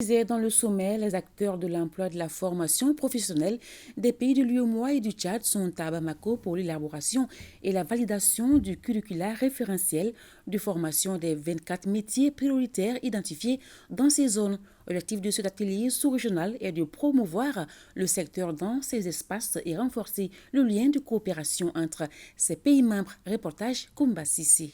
disaient dans le sommet, les acteurs de l'emploi et de la formation professionnelle des pays de l'UEMOA et du Tchad sont à Bamako pour l'élaboration et la validation du curricula référentiel de formation des 24 métiers prioritaires identifiés dans ces zones. L'objectif de cet atelier sous-régional est de promouvoir le secteur dans ces espaces et renforcer le lien de coopération entre ces pays membres. Reportage Koumba Sissi.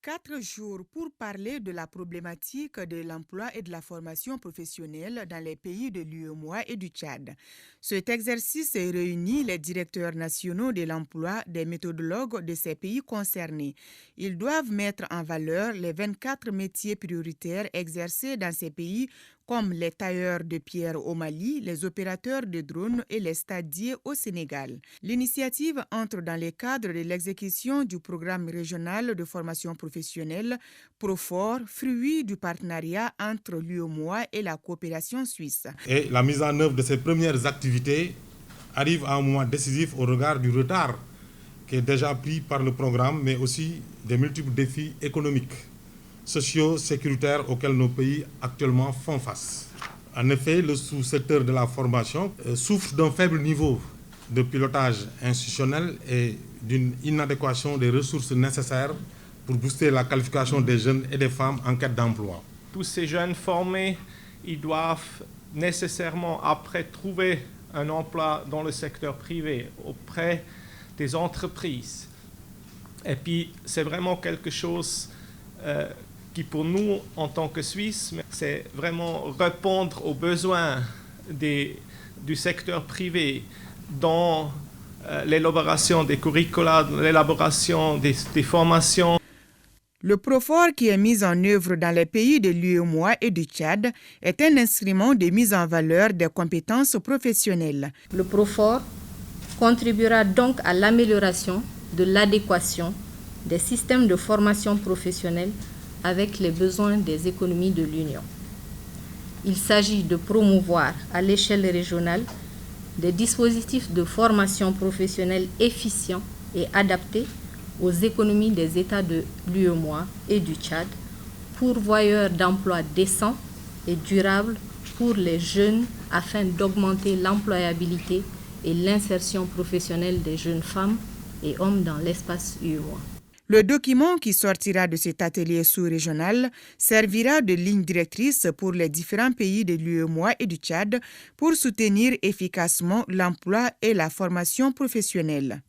4 jours pour parler de la problématique de l'emploi et de la formation professionnelle dans les pays de l'UEMOA et du Tchad. Cet exercice réunit les directeurs nationaux de l'emploi des méthodologues de ces pays concernés. Ils doivent mettre en valeur les 24 métiers prioritaires exercés dans ces pays comme les tailleurs de pierre au Mali, les opérateurs de drones et les stadiers au Sénégal. L'initiative entre dans le cadre de l'exécution du programme régional de formation professionnelle PROFOR, fruit du partenariat entre l'UEMOA et la coopération suisse. Et la mise en œuvre de ces premières activités arrive à un moment décisif au regard du retard qui est déjà pris par le programme, mais aussi des multiples défis économiques, socio-sécuritaires auxquels nos pays actuellement font face. En effet, le sous-secteur de la formation souffre d'un faible niveau de pilotage institutionnel et d'une inadéquation des ressources nécessaires pour booster la qualification des jeunes et des femmes en quête d'emploi. Tous ces jeunes formés, ils doivent nécessairement après trouver un emploi dans le secteur privé, auprès des entreprises. Et puis, c'est vraiment quelque chose qui pour nous, en tant que Suisses, c'est vraiment répondre aux besoins du secteur privé dans l'élaboration des curricula, l'élaboration des formations. Le PROFOR, qui est mis en œuvre dans les pays de l'UEMOA et du Tchad, est un instrument de mise en valeur des compétences professionnelles. Le PROFOR contribuera donc à l'amélioration de l'adéquation des systèmes de formation professionnelle avec les besoins des économies de l'Union. Il s'agit de promouvoir à l'échelle régionale des dispositifs de formation professionnelle efficients et adaptés aux économies des États de l'UEMOA et du Tchad, pourvoyeurs d'emplois décents et durables pour les jeunes afin d'augmenter l'employabilité et l'insertion professionnelle des jeunes femmes et hommes dans l'espace UEMOA. Le document qui sortira de cet atelier sous-régional servira de ligne directrice pour les différents pays de l'UEMOA et du Tchad pour soutenir efficacement l'emploi et la formation professionnelle.